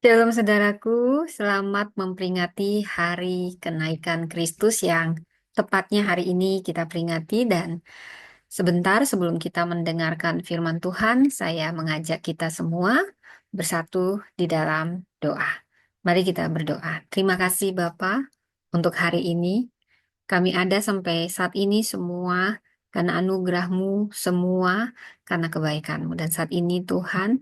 Shalom saudaraku, selamat memperingati hari kenaikan Kristus yang tepatnya hari ini kita peringati, dan sebentar sebelum kita mendengarkan firman Tuhan, saya mengajak kita semua bersatu di dalam doa. Mari kita berdoa. Terima kasih Bapa untuk hari ini. Kami ada sampai saat ini semua karena anugerah-Mu, semua karena kebaikan-Mu. Dan saat ini Tuhan,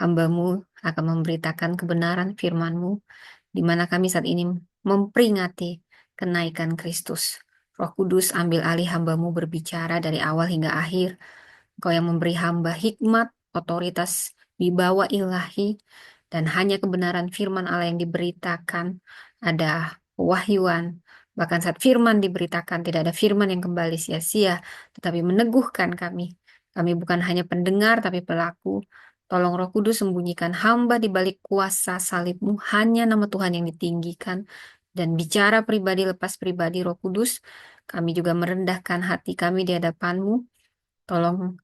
hamba-Mu akan memberitakan kebenaran firman-Mu, di mana kami saat ini memperingati kenaikan Kristus. Roh Kudus, ambil alih hamba-Mu berbicara dari awal hingga akhir. Engkau yang memberi hamba hikmat, otoritas, wibawa ilahi, dan hanya kebenaran firman Allah yang diberitakan. Ada pewahyuan, bahkan saat firman diberitakan tidak ada firman yang kembali sia-sia, tetapi meneguhkan kami. Kami bukan hanya pendengar, tapi pelaku. Tolong Roh Kudus sembunyikan hamba di balik kuasa salib-Mu, hanya nama Tuhan yang ditinggikan. Dan bicara pribadi lepas pribadi, Roh Kudus, kami juga merendahkan hati kami di hadapan-Mu. Tolong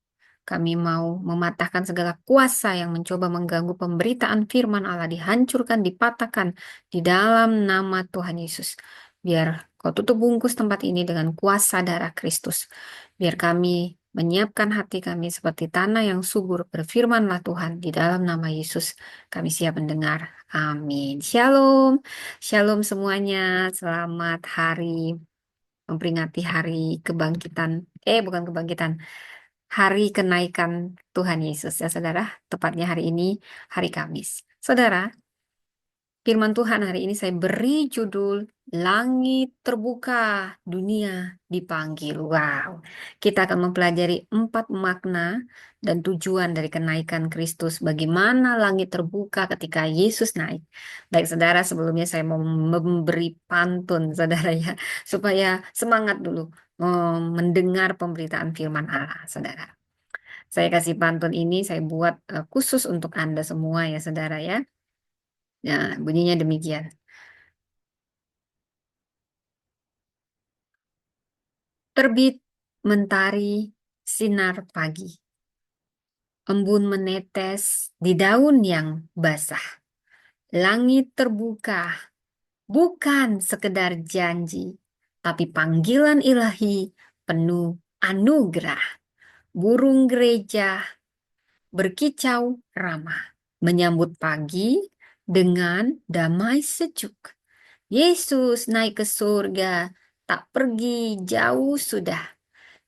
kami mau mematahkan segala kuasa yang mencoba mengganggu pemberitaan firman Allah, dihancurkan, dipatahkan di dalam nama Tuhan Yesus. Biar Kau tutup bungkus tempat ini dengan kuasa darah Kristus. Biar kami menyiapkan hati kami seperti tanah yang subur. Berfirmanlah Tuhan, di dalam nama Yesus kami siap mendengar. Amin. Shalom. Shalom semuanya. Selamat hari memperingati hari kebangkitan. Bukan kebangkitan. Hari kenaikan Tuhan Yesus ya saudara, tepatnya hari ini hari Kamis. Saudara, firman Tuhan hari ini saya beri judul Langit Terbuka, Dunia Dipanggil. Wow, kita akan mempelajari 4 makna dan tujuan dari kenaikan Kristus. Bagaimana langit terbuka ketika Yesus naik. Baik saudara, sebelumnya saya mau memberi pantun saudara ya, supaya semangat dulu mendengar pemberitaan firman Allah saudara. Saya kasih pantun ini, saya buat khusus untuk Anda semua ya saudara ya. Nah, bunyinya demikian. Terbit mentari sinar pagi. Embun menetes di daun yang basah. Langit terbuka, bukan sekedar janji, tapi panggilan ilahi penuh anugerah. Burung gereja berkicau ramah, menyambut pagi dengan damai sejuk. Yesus naik ke surga, tak pergi jauh sudah.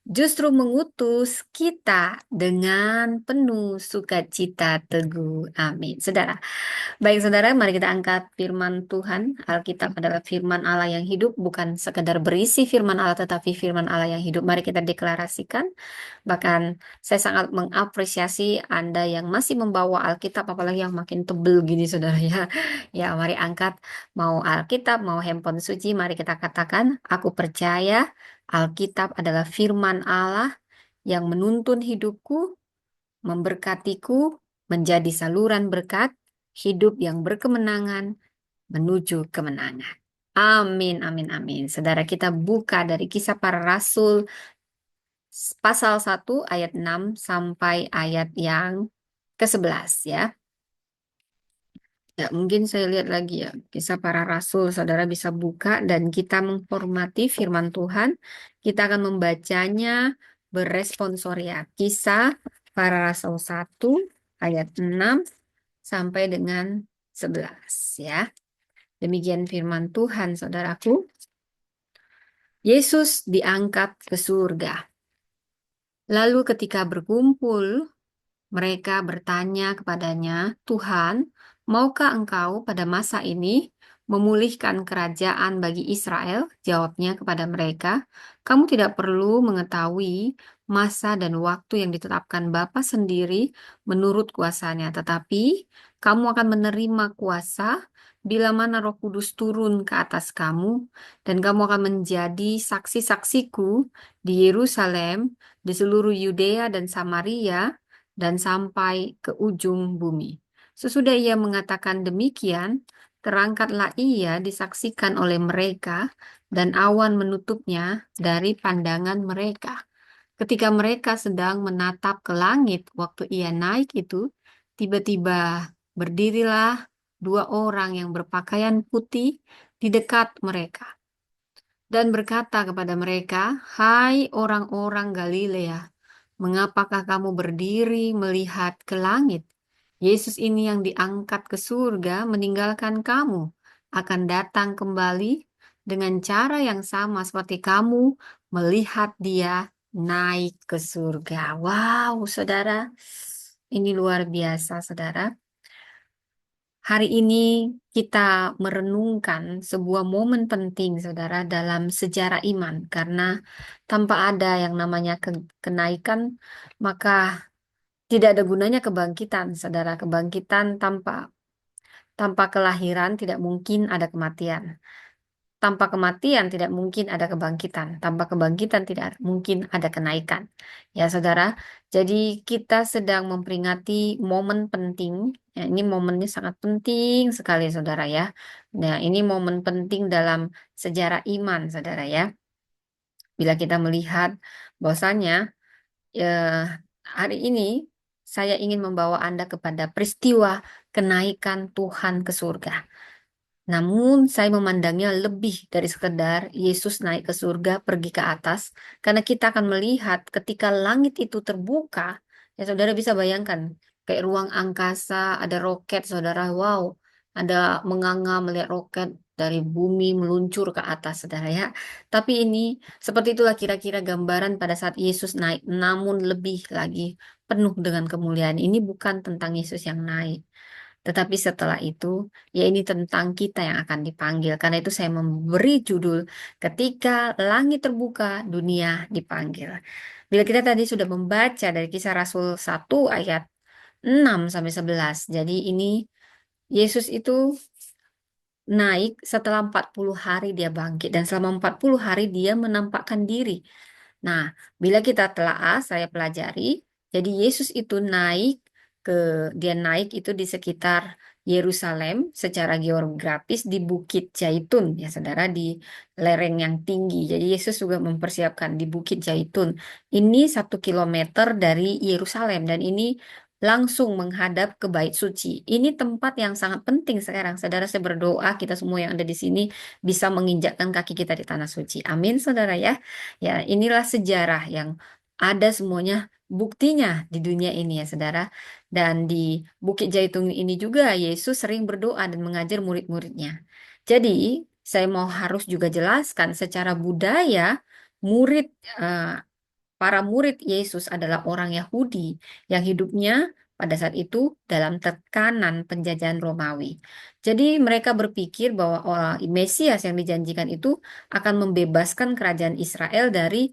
Justru mengutus kita dengan penuh sukacita teguh. Amin. Saudara, baik saudara, mari kita angkat firman Tuhan. Alkitab adalah firman Allah yang hidup, bukan sekedar berisi firman Allah, tetapi firman Allah yang hidup. Mari kita deklarasikan. Bahkan saya sangat mengapresiasi Anda yang masih membawa Alkitab, apalagi yang makin tebel gini saudara ya. Ya, mari angkat, mau Alkitab, mau handphone suci, mari kita katakan, aku percaya Alkitab adalah firman Allah yang menuntun hidupku, memberkatiku, menjadi saluran berkat, hidup yang berkemenangan, menuju kemenangan. Amin, amin, amin. Saudara, kita buka dari Kisah Para Rasul pasal 1 ayat 6 sampai ayat yang ke-11 ya. Ya, mungkin saya lihat lagi ya, Kisah Para Rasul. Saudara bisa buka dan kita menghormati firman Tuhan. Kita akan membacanya berresponsoria. Kisah Para Rasul 1 ayat 6 sampai dengan 11 ya. Demikian firman Tuhan, saudaraku. Yesus diangkat ke surga. Lalu ketika berkumpul, mereka bertanya kepadanya, Tuhan, maukah engkau pada masa ini memulihkan kerajaan bagi Israel? Jawabnya kepada mereka, kamu tidak perlu mengetahui masa dan waktu yang ditetapkan Bapa sendiri menurut kuasanya, tetapi kamu akan menerima kuasa bila mana Roh Kudus turun ke atas kamu, dan kamu akan menjadi saksi-saksiku di Yerusalem, di seluruh Yudea dan Samaria, dan sampai ke ujung bumi. Sesudah ia mengatakan demikian, terangkatlah ia disaksikan oleh mereka, dan awan menutupnya dari pandangan mereka. Ketika mereka sedang menatap ke langit waktu ia naik itu, tiba-tiba berdirilah dua orang yang berpakaian putih di dekat mereka dan berkata kepada mereka, "Hai orang-orang Galilea, mengapakah kamu berdiri melihat ke langit? Yesus ini yang diangkat ke surga meninggalkan kamu, akan datang kembali dengan cara yang sama seperti kamu melihat dia naik ke surga." Wow, saudara, ini luar biasa, saudara. Hari ini kita merenungkan sebuah momen penting, saudara, dalam sejarah iman. Karena tanpa ada yang namanya kenaikan, maka tidak ada gunanya kebangkitan, saudara. Kebangkitan tanpa kelahiran tidak mungkin ada kematian. Tanpa kematian tidak mungkin ada kebangkitan. Tanpa kebangkitan tidak mungkin ada kenaikan. Ya, saudara. Jadi kita sedang memperingati momen penting. Ya, ini momennya sangat penting sekali, saudara ya. Nah, ini momen penting dalam sejarah iman, saudara ya. Bila kita melihat bahwasanya hari ini saya ingin membawa Anda kepada peristiwa kenaikan Tuhan ke surga. Namun saya memandangnya lebih dari sekedar Yesus naik ke surga, pergi ke atas, karena kita akan melihat ketika langit itu terbuka, ya saudara bisa bayangkan, kayak ruang angkasa, ada roket, saudara, wow, ada menganga melihat roket dari bumi meluncur ke atas, saudara ya. Tapi ini, seperti itulah kira-kira gambaran pada saat Yesus naik, namun lebih lagi penuh dengan kemuliaan. Ini bukan tentang Yesus yang naik. Tetapi setelah itu, ya ini tentang kita yang akan dipanggil. Karena itu saya memberi judul, Ketika Langit Terbuka, Dunia Dipanggil. Bila kita tadi sudah membaca dari Kisah Rasul 1 ayat 6 sampai 11. Jadi ini Yesus itu naik setelah 40 hari dia bangkit. Dan selama 40 hari dia menampakkan diri. Nah, bila kita telaah, saya pelajari, jadi Yesus itu ke, dia naik itu di sekitar Yerusalem secara geografis di Bukit Zaitun, ya saudara, di lereng yang tinggi. Jadi Yesus juga mempersiapkan di Bukit Zaitun. Ini 1 kilometer dari Yerusalem dan ini langsung menghadap ke Bait Suci. Ini tempat yang sangat penting sekarang. Saudara, saya berdoa kita semua yang ada di sini bisa menginjakkan kaki kita di tanah suci. Amin, saudara ya. Ya, inilah sejarah yang ada semuanya buktinya di dunia ini ya, saudara. Dan di Bukit Zaitun ini juga Yesus sering berdoa dan mengajar murid-muridnya. Jadi, saya mau harus juga jelaskan secara budaya, murid eh, para murid Yesus adalah orang Yahudi yang hidupnya pada saat itu dalam tekanan penjajahan Romawi. Jadi mereka berpikir bahwa Mesias yang dijanjikan itu akan membebaskan kerajaan Israel dari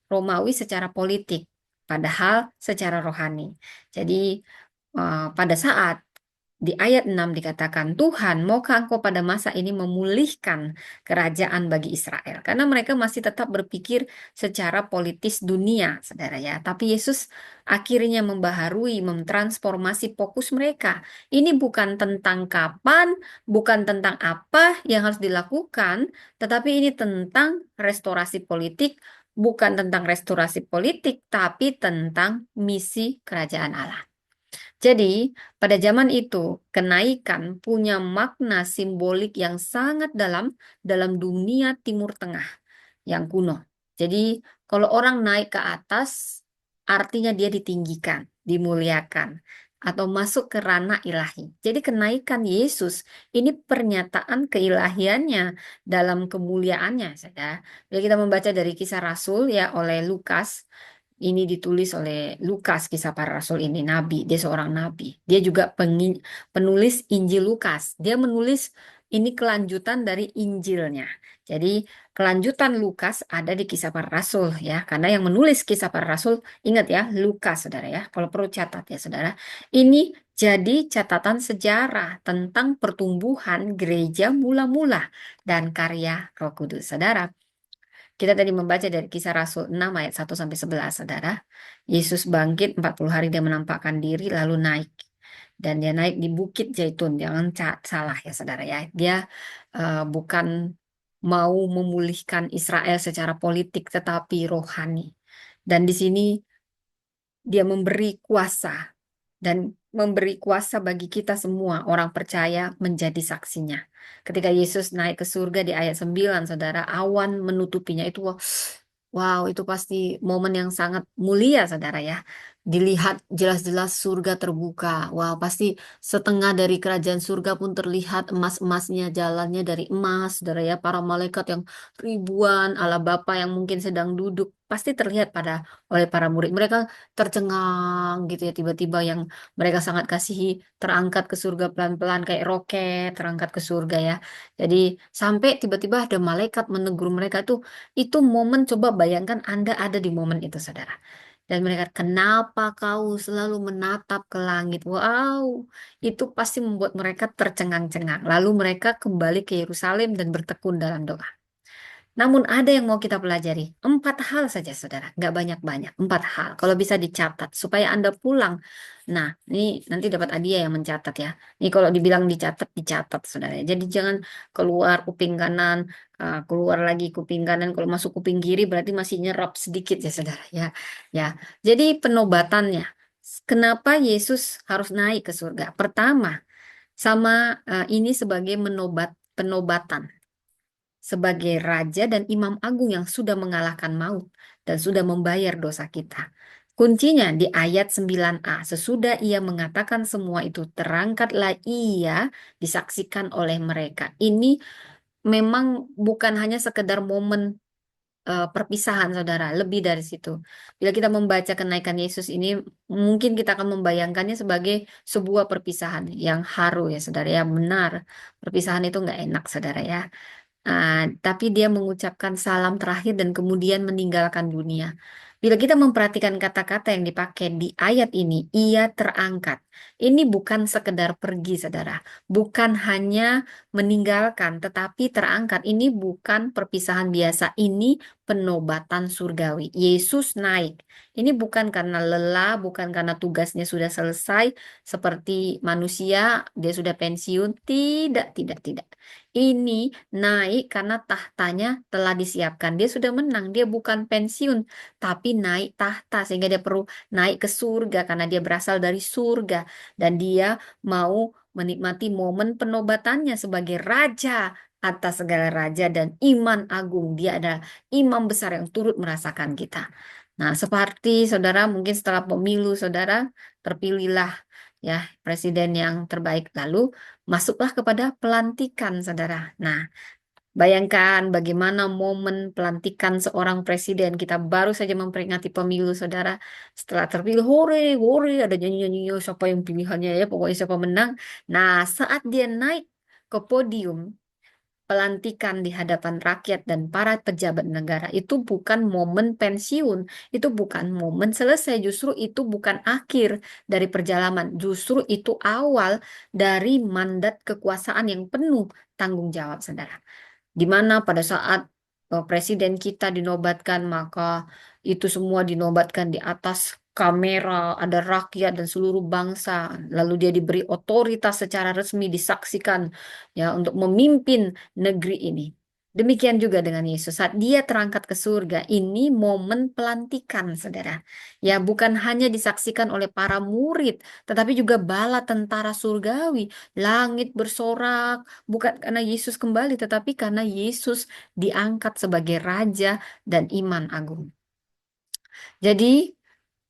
Romawi secara politik, padahal secara rohani. Jadi pada saat di ayat 6 dikatakan, Tuhan, maukah engkau pada masa ini memulihkan kerajaan bagi Israel? Karena mereka masih tetap berpikir secara politis dunia, saudara ya. Tapi Yesus akhirnya membaharui, mentransformasi fokus mereka. Ini bukan tentang kapan, bukan tentang apa yang harus dilakukan, tetapi ini tentang restorasi politik, bukan tentang restorasi politik, tapi tentang misi kerajaan Allah. Jadi, pada zaman itu, kenaikan punya makna simbolik yang sangat dalam dunia Timur Tengah yang kuno. Jadi, kalau orang naik ke atas, artinya dia ditinggikan, dimuliakan, atau masuk ke ranah ilahi. Jadi, kenaikan Yesus ini pernyataan keilahiannya dalam kemuliaannya, saudara. Bila kita membaca dari Kisah Rasul ya oleh Lukas, ini ditulis oleh Lukas, Kisah Para Rasul ini nabi, dia seorang nabi. Dia juga penulis Injil Lukas. Dia menulis ini kelanjutan dari Injilnya. Jadi kelanjutan Lukas ada di Kisah Para Rasul ya, karena yang menulis Kisah Para Rasul ingat ya Lukas, saudara ya. Kalau perlu catat ya, saudara. Ini jadi catatan sejarah tentang pertumbuhan gereja mula-mula dan karya Roh Kudus, saudara. Kita tadi membaca dari Kisah Rasul 6 ayat 1 sampai 11, saudara. Yesus bangkit 40 hari dia menampakkan diri lalu naik. Dan dia naik di Bukit Zaitun. Jangan salah ya, saudara ya. Dia bukan mau memulihkan Israel secara politik tetapi rohani. Dan di sini dia memberi kuasa. dan memberi kuasa bagi kita semua orang percaya menjadi saksinya. Ketika Yesus naik ke surga di ayat 9, saudara, awan menutupinya itu, wow, itu pasti momen yang sangat mulia, saudara ya. Dilihat jelas-jelas surga terbuka. Wow, pasti setengah dari kerajaan surga pun terlihat emas-emasnya, jalannya dari emas, saudara ya. Para malaikat yang ribuan, Allah Bapa yang mungkin sedang duduk, pasti terlihat oleh para murid. Mereka tercengang gitu ya, tiba-tiba yang mereka sangat kasihi terangkat ke surga pelan-pelan kayak roket terangkat ke surga ya. Jadi sampai tiba-tiba ada malaikat menegur mereka tuh, itu momen, coba bayangkan Anda ada di momen itu, saudara. Dan mereka, kenapa kau selalu menatap ke langit? Wow, itu pasti membuat mereka tercengang-cengang. Lalu mereka kembali ke Yerusalem dan bertekun dalam doa. Namun ada yang mau kita pelajari. 4 hal saja, saudara. Nggak banyak-banyak. 4 hal. Kalau bisa dicatat. Supaya Anda pulang. Nah, ini nanti dapat hadiah yang mencatat ya. Ini kalau dibilang dicatat, dicatat, saudara. Jadi jangan keluar kuping kanan, keluar lagi kuping kanan. Kalau masuk kuping kiri berarti masih nyerap sedikit ya, saudara. Ya, ya. Jadi penobatannya. Kenapa Yesus harus naik ke surga? Pertama, sama ini sebagai penobatan sebagai raja dan imam agung yang sudah mengalahkan maut dan sudah membayar dosa kita. Kuncinya di ayat 9a, sesudah ia mengatakan semua itu, terangkatlah ia disaksikan oleh mereka. Ini memang bukan hanya sekedar momen perpisahan, saudara, lebih dari situ. Bila kita membaca kenaikan Yesus ini, mungkin kita akan membayangkannya sebagai sebuah perpisahan yang haru ya, saudara ya. Benar, perpisahan itu nggak enak, saudara ya. Tapi dia mengucapkan salam terakhir dan kemudian meninggalkan dunia. Bila kita memperhatikan kata-kata yang dipakai di ayat ini, ia terangkat. Ini bukan sekedar pergi, saudara. Bukan hanya meninggalkan, tetapi terangkat. Ini bukan perpisahan biasa. Ini penobatan surgawi. Yesus naik. Ini bukan karena lelah, bukan karena tugasnya sudah selesai, seperti manusia, dia sudah pensiun. Tidak, tidak, tidak. Ini naik karena tahtanya telah disiapkan. Dia sudah menang. Dia bukan pensiun, tapi naik tahta. Sehingga dia perlu naik ke surga karena dia berasal dari surga. Dan dia mau menikmati momen penobatannya sebagai raja atas segala raja dan iman agung. Dia adalah imam besar yang turut merasakan kita. Nah, seperti saudara mungkin setelah pemilu saudara terpilihlah ya presiden yang terbaik, lalu masuklah kepada pelantikan, saudara. Nah, bayangkan bagaimana momen pelantikan seorang presiden. Kita baru saja memperingati pemilu, saudara. Setelah terpilih, hore, hore, ada nyanyi-nyanyi, siapa yang pilihannya ya, pokoknya siapa menang. Nah, saat dia naik ke podium, pelantikan di hadapan rakyat dan para pejabat negara, itu bukan momen pensiun, itu bukan momen selesai, justru itu bukan akhir dari perjalanan, justru itu awal dari mandat kekuasaan yang penuh tanggung jawab, saudara. Di mana pada saat presiden kita dinobatkan, maka itu semua dinobatkan di atas kamera, ada rakyat dan seluruh bangsa. Lalu dia diberi otoritas secara resmi, disaksikan ya untuk memimpin negeri ini. Demikian juga dengan Yesus. Saat dia terangkat ke surga, ini momen pelantikan, saudara. Ya, bukan hanya disaksikan oleh para murid, tetapi juga bala tentara surgawi. Langit bersorak, bukan karena Yesus kembali, tetapi karena Yesus diangkat sebagai raja dan iman agung. Jadi,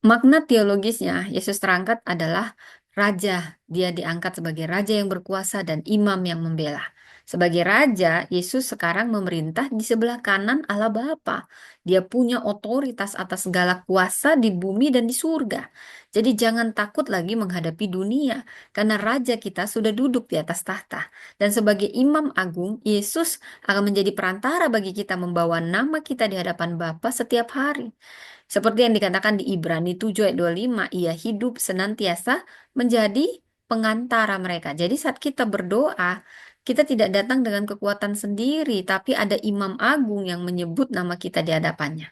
makna teologisnya, Yesus terangkat adalah raja. Dia diangkat sebagai raja yang berkuasa dan imam yang membela. Sebagai raja, Yesus sekarang memerintah di sebelah kanan Allah Bapa. Dia punya otoritas atas segala kuasa di bumi dan di surga. Jadi jangan takut lagi menghadapi dunia, karena raja kita sudah duduk di atas tahta. Dan sebagai imam agung, Yesus akan menjadi perantara bagi kita membawa nama kita di hadapan Bapa setiap hari. Seperti yang dikatakan di Ibrani 7 ayat 25, ia hidup senantiasa menjadi pengantara mereka. Jadi saat kita berdoa, kita tidak datang dengan kekuatan sendiri, tapi ada imam agung yang menyebut nama kita di hadapannya.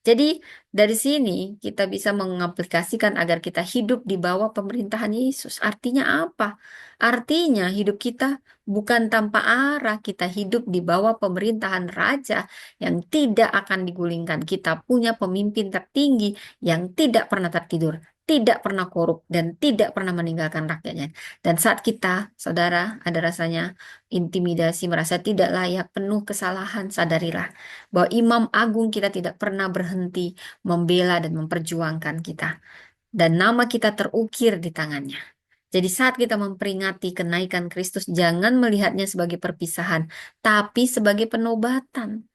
Jadi dari sini kita bisa mengaplikasikan agar kita hidup di bawah pemerintahan Yesus. Artinya apa? Artinya hidup kita bukan tanpa arah, kita hidup di bawah pemerintahan raja yang tidak akan digulingkan. Kita punya pemimpin tertinggi yang tidak pernah tertidur. tidak pernah korup dan tidak pernah meninggalkan rakyatnya. Dan saat kita, saudara, ada rasanya intimidasi, merasa tidak layak, penuh kesalahan, sadarilah bahwa Imam Agung kita tidak pernah berhenti membela dan memperjuangkan kita. Dan nama kita terukir di tangannya. Jadi saat kita memperingati kenaikan Kristus, jangan melihatnya sebagai perpisahan, tapi sebagai penobatan.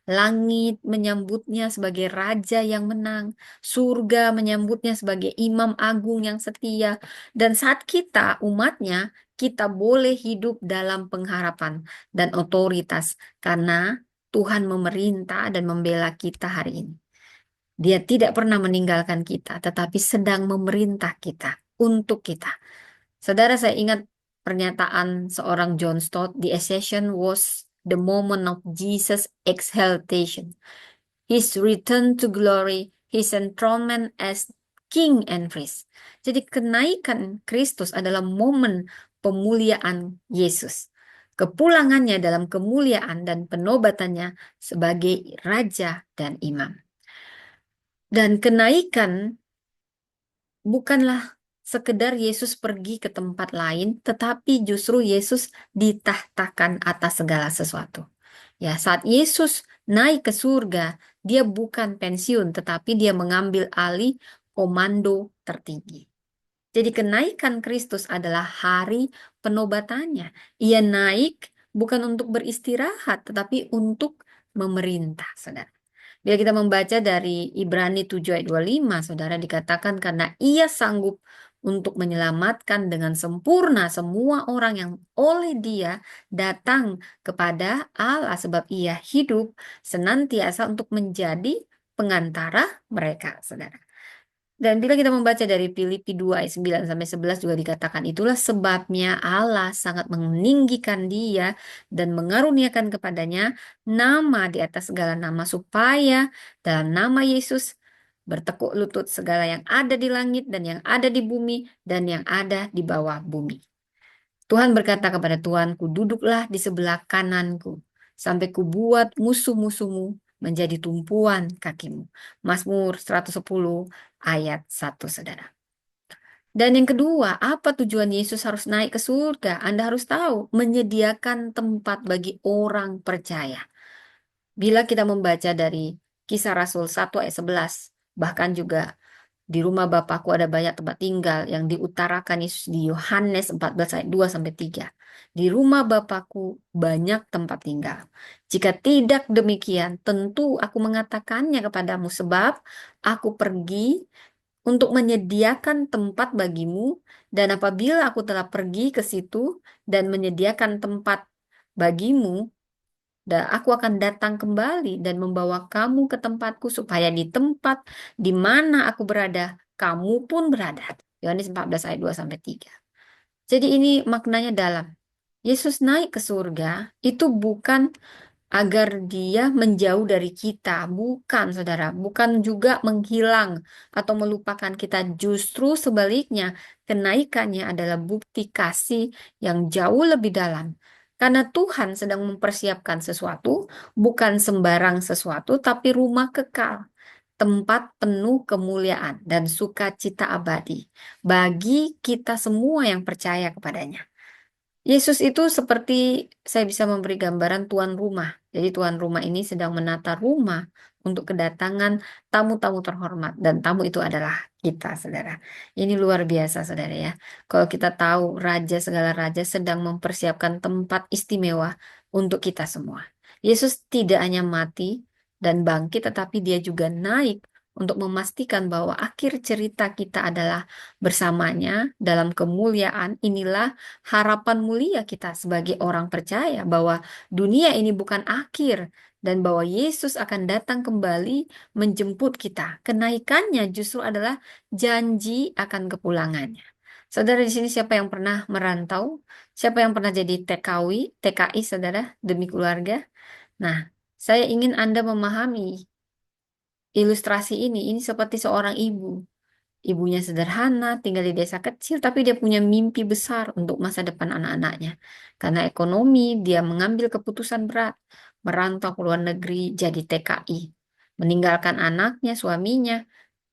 Langit menyambutnya sebagai raja yang menang, surga menyambutnya sebagai imam agung yang setia, dan saat kita umatnya, kita boleh hidup dalam pengharapan dan otoritas karena Tuhan memerintah dan membela kita hari ini. Dia tidak pernah meninggalkan kita, tetapi sedang memerintah kita untuk kita. Saudara, saya ingat pernyataan seorang John Stott, "The Ascension was the moment of Jesus' exaltation, His return to glory, His enthronement as King and Priest." Jadi kenaikan Kristus adalah momen pemuliaan Yesus. Kepulangannya dalam kemuliaan dan penobatannya sebagai Raja dan Imam. Dan kenaikan bukanlah sekedar Yesus pergi ke tempat lain, tetapi justru Yesus ditahtakan atas segala sesuatu. Ya, saat Yesus naik ke surga, dia bukan pensiun, tetapi dia mengambil alih komando tertinggi. Jadi kenaikan Kristus adalah hari penobatannya. Ia naik bukan untuk beristirahat, tetapi untuk memerintah, saudara. Bila kita membaca dari Ibrani 7 ayat 25, saudara, dikatakan karena ia sanggup untuk menyelamatkan dengan sempurna semua orang yang oleh dia datang kepada Allah, sebab ia hidup senantiasa untuk menjadi pengantara mereka, saudara. Dan bila kita membaca dari Filipi 2 ayat 9 sampai 11 juga dikatakan itulah sebabnya Allah sangat meninggikan dia dan mengaruniakan kepadanya nama di atas segala nama supaya dalam nama Yesus bertekuk lutut segala yang ada di langit dan yang ada di bumi dan yang ada di bawah bumi. Tuhan berkata kepada Tuanku, duduklah di sebelah kananku sampai kubuat musuh-musuhmu menjadi tumpuan kakimu. Mazmur 110 ayat 1, saudara. Dan yang kedua, apa tujuan Yesus harus naik ke surga? Anda harus tahu, menyediakan tempat bagi orang percaya. Bila kita membaca dari Kisah Rasul 1 ayat 11, bahkan juga di rumah Bapakku ada banyak tempat tinggal yang diutarakan Yesus di Yohanes 14 ayat 2 sampai 3. Di rumah Bapakku banyak tempat tinggal. Jika tidak demikian, tentu aku mengatakannya kepadamu sebab aku pergi untuk menyediakan tempat bagimu, dan apabila aku telah pergi ke situ dan menyediakan tempat bagimu, dan aku akan datang kembali dan membawa kamu ke tempatku supaya di tempat di mana aku berada, kamu pun berada. Yohanes 14 ayat 2 sampai 3. Jadi ini maknanya dalam. Yesus naik ke surga itu bukan agar dia menjauh dari kita, bukan saudara, bukan juga menghilang atau melupakan kita, justru sebaliknya, kenaikannya adalah bukti kasih yang jauh lebih dalam. Karena Tuhan sedang mempersiapkan sesuatu, bukan sembarang sesuatu, tapi rumah kekal, tempat penuh kemuliaan dan sukacita abadi bagi kita semua yang percaya kepadanya. Yesus itu seperti saya bisa memberi gambaran tuan rumah. Jadi tuan rumah ini sedang menata rumah untuk kedatangan tamu-tamu terhormat. Dan tamu itu adalah kita, saudara. Ini luar biasa, saudara ya. Kalau kita tahu raja segala raja sedang mempersiapkan tempat istimewa untuk kita semua. Yesus tidak hanya mati dan bangkit, tetapi dia juga naik untuk memastikan bahwa akhir cerita kita adalah bersamanya dalam kemuliaan. Inilah harapan mulia kita sebagai orang percaya bahwa dunia ini bukan akhir dan bahwa Yesus akan datang kembali menjemput kita. Kenaikannya justru adalah janji akan kepulangannya. Saudara di sini siapa yang pernah merantau? Siapa yang pernah jadi TKI, saudara, demi keluarga? Nah, saya ingin Anda memahami ilustrasi ini seperti seorang ibu. Ibunya sederhana, tinggal di desa kecil, tapi dia punya mimpi besar untuk masa depan anak-anaknya. Karena ekonomi, dia mengambil keputusan berat, merantau ke luar negeri jadi TKI, meninggalkan anaknya, suaminya,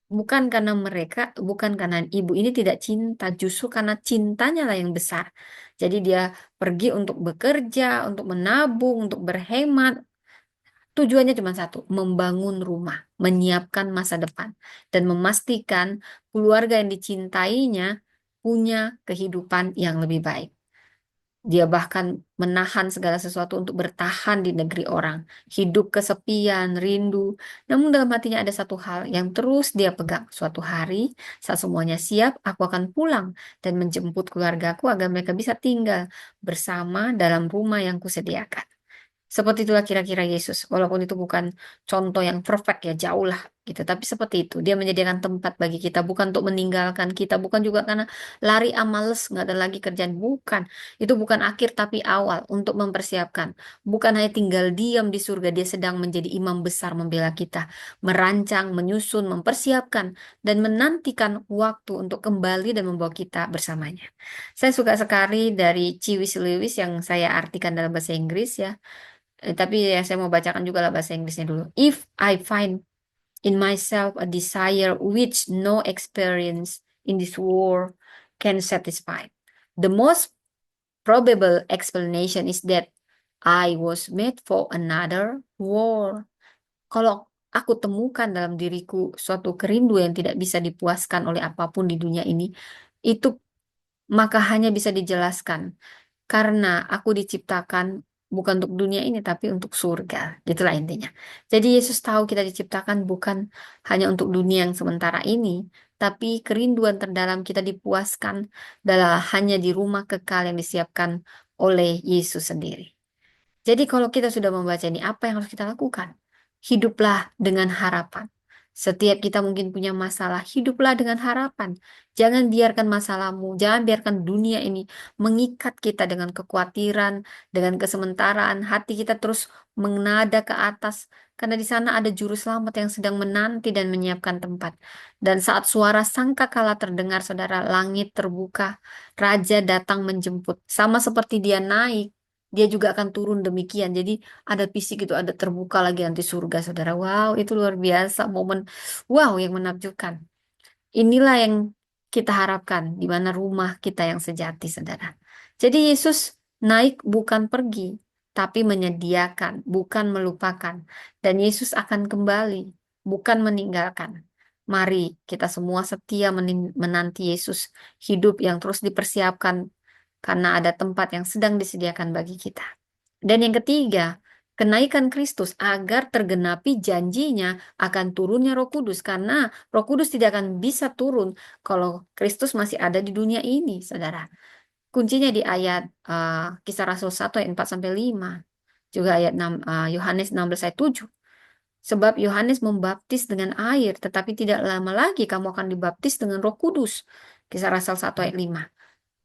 Bukan karena mereka, bukan karena ibu ini tidak cinta, justru karena cintanya lah yang besar. Jadi dia pergi untuk bekerja, untuk menabung, untuk berhemat. Tujuannya cuma satu, membangun rumah, menyiapkan masa depan, dan memastikan keluarga yang dicintainya punya kehidupan yang lebih baik. Dia bahkan menahan segala sesuatu untuk bertahan di negeri orang, hidup kesepian, rindu. Namun dalam hatinya ada satu hal yang terus dia pegang. Suatu hari, saat semuanya siap, aku akan pulang dan menjemput keluargaku agar mereka bisa tinggal bersama dalam rumah yang kusediakan. Seperti itulah kira-kira Yesus. Walaupun itu bukan contoh yang perfect ya, jauh lah gitu. Tapi seperti itu, dia menyediakan tempat bagi kita, bukan untuk meninggalkan kita, bukan juga karena lari males, nggak ada lagi kerjaan. Bukan. Itu bukan akhir tapi awal untuk mempersiapkan. Bukan hanya tinggal diam di surga, dia sedang menjadi imam besar membela kita. Merancang, menyusun, mempersiapkan, dan menantikan waktu untuk kembali dan membawa kita bersamanya. Saya suka sekali dari C.W. Lewis yang saya artikan dalam bahasa Inggris ya. Tapi ya saya mau bacakan juga lah bahasa Inggrisnya dulu. If I find in myself a desire which no experience in this world can satisfy, the most probable explanation is that I was made for another world. Kalau aku temukan dalam diriku suatu kerinduan yang tidak bisa dipuaskan oleh apapun di dunia ini, itu maka hanya bisa dijelaskan karena aku diciptakan bukan untuk dunia ini, tapi untuk surga. Itulah intinya. Jadi Yesus tahu kita diciptakan bukan hanya untuk dunia yang sementara ini, tapi kerinduan terdalam kita dipuaskan adalah hanya di rumah kekal yang disiapkan oleh Yesus sendiri. Jadi kalau kita sudah membaca ini, apa yang harus kita lakukan? Hiduplah dengan harapan. Setiap kita mungkin punya masalah, hiduplah dengan harapan. Jangan biarkan masalahmu, jangan biarkan dunia ini mengikat kita dengan kekhawatiran, dengan kesementaraan. Hati kita terus menada ke atas, karena di sana ada juru selamat yang sedang menanti dan menyiapkan tempat. Dan saat suara sangkakala terdengar, saudara, langit terbuka, Raja datang menjemput. Sama seperti dia naik, dia juga akan turun demikian. Jadi ada fisik itu, ada terbuka lagi nanti surga, saudara. Wow, itu luar biasa momen. Wow, yang menakjubkan. Inilah yang kita harapkan di mana rumah kita yang sejati, saudara. Jadi Yesus naik bukan pergi, tapi menyediakan, bukan melupakan. Dan Yesus akan kembali, bukan meninggalkan. Mari kita semua setia menanti Yesus, hidup yang terus dipersiapkan karena ada tempat yang sedang disediakan bagi kita. Dan yang ketiga, kenaikan Kristus agar tergenapi janjinya akan turunnya Roh Kudus, karena Roh Kudus tidak akan bisa turun kalau Kristus masih ada di dunia ini, saudara. Kuncinya di ayat Kisah Rasul 1 ayat 4 sampai 5. Juga ayat 6, Yohanes 16 ayat 7. Sebab Yohanes membaptis dengan air, tetapi tidak lama lagi kamu akan dibaptis dengan Roh Kudus. Kisah Rasul 1 ayat 5.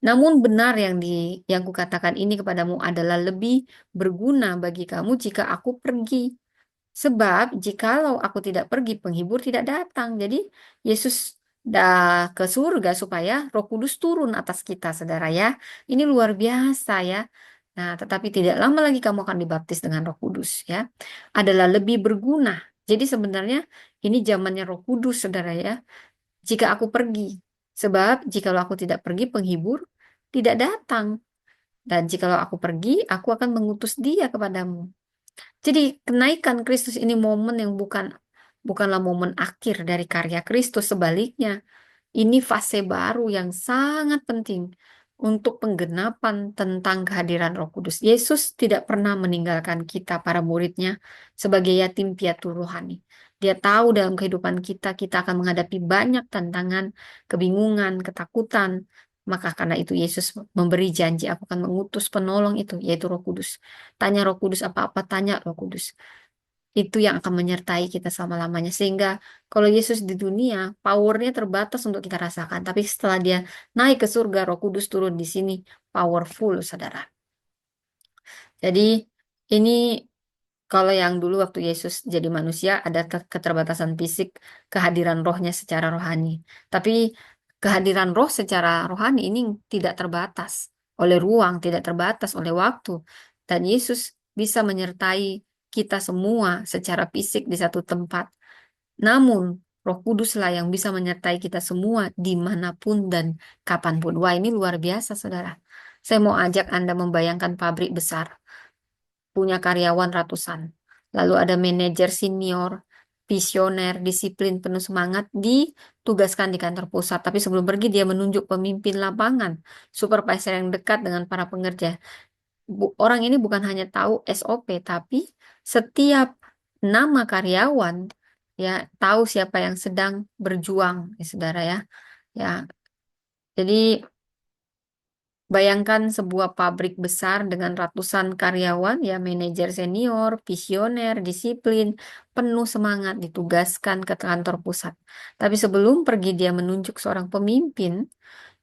Namun benar yang kukatakan ini kepadamu adalah lebih berguna bagi kamu jika aku pergi. Sebab jikalau aku tidak pergi, penghibur tidak datang. Jadi Yesus dah ke surga supaya Roh Kudus turun atas kita, saudara ya. Ini luar biasa ya. Nah, tetapi tidak lama lagi kamu akan dibaptis dengan Roh Kudus ya. Adalah lebih berguna. Jadi sebenarnya ini zamannya Roh Kudus, saudara ya. Jika aku pergi. Sebab jikalau aku tidak pergi, penghibur tidak datang. Dan jikalau aku pergi, aku akan mengutus dia kepadamu. Jadi kenaikan Kristus ini momen yang bukanlah momen akhir dari karya Kristus. Sebaliknya, ini fase baru yang sangat penting untuk penggenapan tentang kehadiran Roh Kudus. Yesus tidak pernah meninggalkan kita, para muridnya, sebagai yatim piatu rohani. Dia tahu dalam kehidupan kita, kita akan menghadapi banyak tantangan, kebingungan, ketakutan. Maka karena itu Yesus memberi janji, aku akan mengutus penolong itu, yaitu Roh Kudus. Tanya Roh Kudus apa-apa, tanya Roh Kudus. Itu yang akan menyertai kita selama-lamanya. Sehingga kalau Yesus di dunia, powernya terbatas untuk kita rasakan. Tapi setelah dia naik ke surga, Roh Kudus turun di sini, powerful, saudara. Jadi ini kalau yang dulu waktu Yesus jadi manusia, ada keterbatasan fisik, kehadiran rohnya secara rohani. Tapi kehadiran roh secara rohani ini tidak terbatas oleh ruang, tidak terbatas oleh waktu. Dan Yesus bisa menyertai kita semua secara fisik di satu tempat. Namun, Roh Kuduslah yang bisa menyertai kita semua dimanapun dan kapanpun. Wah, ini luar biasa, saudara. Saya mau ajak Anda membayangkan pabrik besar, punya karyawan ratusan. Lalu ada manajer senior, visioner, disiplin, penuh semangat, ditugaskan di kantor pusat. Tapi sebelum pergi, dia menunjuk pemimpin lapangan, supervisor yang dekat dengan para pengerja. Orang ini bukan hanya tahu SOP, tapi setiap nama karyawan ya tahu siapa yang sedang berjuang, ya, saudara ya. Ya, jadi bayangkan sebuah pabrik besar dengan ratusan karyawan, ya manajer senior, visioner, disiplin, penuh semangat, ditugaskan ke kantor pusat. Tapi sebelum pergi dia menunjuk seorang pemimpin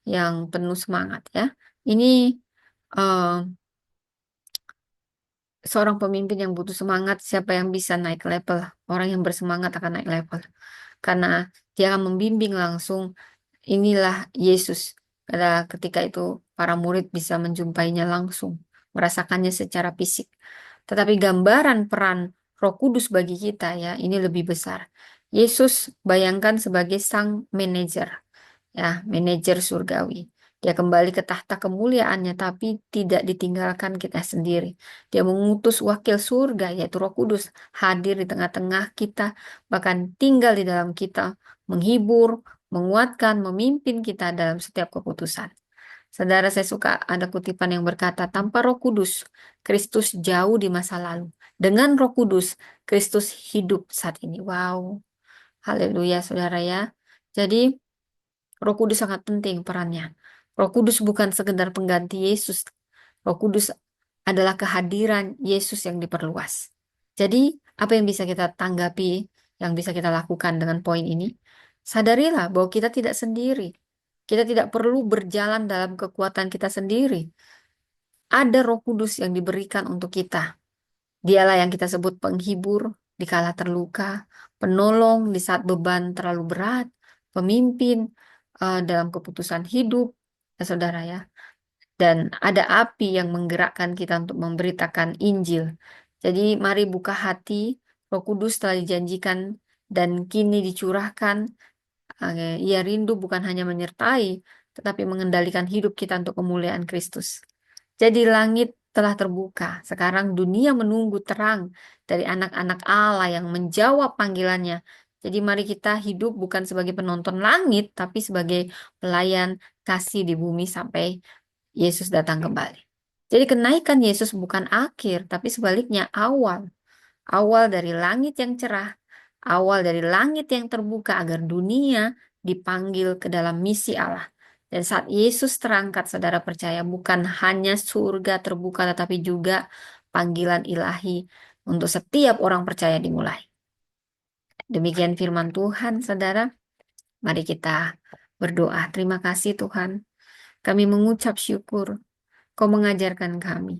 yang penuh semangat ya. Ini eh, seorang pemimpin yang butuh semangat, siapa yang bisa naik level? Orang yang bersemangat akan naik level. Karena dia akan membimbing langsung, inilah Yesus. Pada ketika itu para murid bisa menjumpainya langsung, merasakannya secara fisik. Tetapi gambaran peran Roh Kudus bagi kita ya, ini lebih besar. Yesus bayangkan sebagai sang manajer, ya, manajer surgawi. Dia kembali ke tahta kemuliaannya, tapi tidak ditinggalkan kita sendiri. Dia mengutus wakil surga, yaitu Roh Kudus, hadir di tengah-tengah kita, bahkan tinggal di dalam kita, menghibur, menguatkan, memimpin kita dalam setiap keputusan. Saudara, saya suka ada kutipan yang berkata, tanpa Roh Kudus, Kristus jauh di masa lalu. Dengan Roh Kudus, Kristus hidup saat ini. Wow, haleluya, saudara ya. Jadi, Roh Kudus sangat penting perannya. Roh Kudus bukan sekedar pengganti Yesus. Roh Kudus adalah kehadiran Yesus yang diperluas. Jadi, apa yang bisa kita tanggapi, yang bisa kita lakukan dengan poin ini? Sadarilah bahwa kita tidak sendiri. Kita tidak perlu berjalan dalam kekuatan kita sendiri. Ada Roh Kudus yang diberikan untuk kita. Dialah yang kita sebut penghibur di kala terluka, penolong di saat beban terlalu berat, pemimpin dalam keputusan hidup, ya, saudara ya. Dan ada api yang menggerakkan kita untuk memberitakan Injil. Jadi mari buka hati, Roh Kudus telah dijanjikan dan kini dicurahkan. Ia rindu bukan hanya menyertai, tetapi mengendalikan hidup kita untuk kemuliaan Kristus. Jadi langit telah terbuka. Sekarang dunia menunggu terang dari anak-anak Allah yang menjawab panggilannya. Jadi mari kita hidup bukan sebagai penonton langit, tapi sebagai pelayan kasih di bumi sampai Yesus datang kembali. Jadi kenaikan Yesus bukan akhir, tapi sebaliknya awal. Awal dari langit yang cerah, awal dari langit yang terbuka agar dunia dipanggil ke dalam misi Allah. Dan saat Yesus terangkat, saudara percaya, bukan hanya surga terbuka, tetapi juga panggilan ilahi untuk setiap orang percaya dimulai. Demikian firman Tuhan, saudara. Mari kita berdoa. Terima kasih Tuhan. Kami mengucap syukur. Kau mengajarkan kami.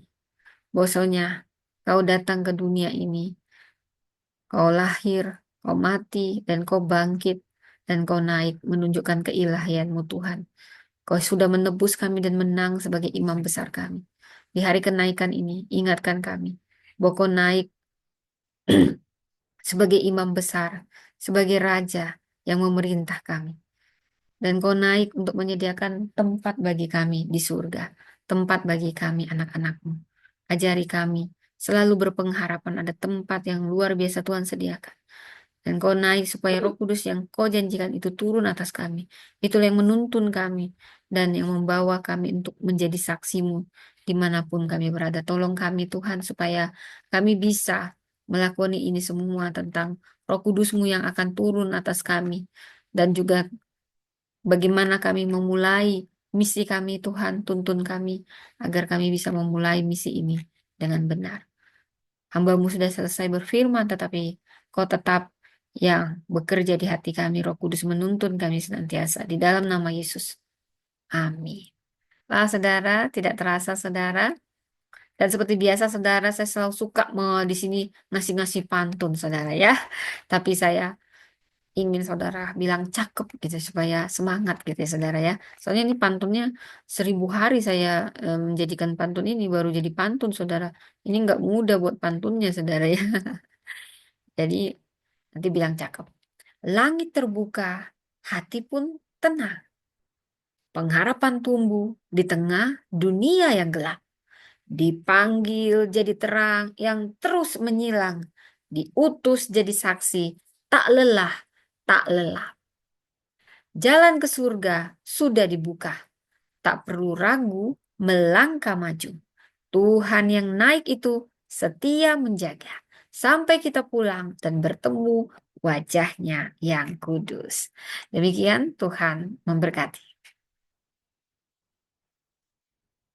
Bahwasanya kau datang ke dunia ini. Kau lahir, kau mati, dan kau bangkit, dan kau naik menunjukkan keilahianmu Tuhan. Kau sudah menebus kami dan menang sebagai imam besar kami. Di hari kenaikan ini, ingatkan kami bahwa kau naik sebagai imam besar, sebagai raja yang memerintah kami. Dan kau naik untuk menyediakan tempat bagi kami di surga, tempat bagi kami anak-anakmu. Ajari kami selalu berpengharapan ada tempat yang luar biasa Tuhan sediakan. Dan kau naik supaya Roh Kudus yang kau janjikan itu turun atas kami. Itulah yang menuntun kami dan yang membawa kami untuk menjadi saksimu dimanapun kami berada. Tolong kami Tuhan supaya kami bisa melakukan ini semua tentang Roh Kudusmu yang akan turun atas kami. Dan juga bagaimana kami memulai misi kami Tuhan, tuntun kami agar kami bisa memulai misi ini dengan benar. Hamba-Mu sudah selesai berfirman, tetapi Kau tetap yang bekerja di hati kami. Roh Kudus menuntun kami senantiasa. Di dalam nama Yesus. Amin. Lah, saudara, tidak terasa, saudara. Dan seperti biasa, saudara, saya selalu suka di sini ngasih-ngasih pantun, saudara ya. Tapi saya ingin saudara bilang cakep gitu supaya semangat gitu ya, saudara ya. Soalnya ini pantunnya 1000 hari saya menjadikan pantun ini baru jadi pantun, saudara. Ini nggak mudah buat pantunnya, saudara ya. Jadi nanti bilang cakep. Langit terbuka, hati pun tenang. Pengharapan tumbuh di tengah dunia yang gelap. Dipanggil jadi terang yang terus menyilang. Diutus jadi saksi, tak lelah, tak lelah. Jalan ke surga sudah dibuka. Tak perlu ragu melangkah maju. Tuhan yang naik itu setia menjaga. Sampai kita pulang dan bertemu wajahnya yang kudus. Demikian Tuhan memberkati.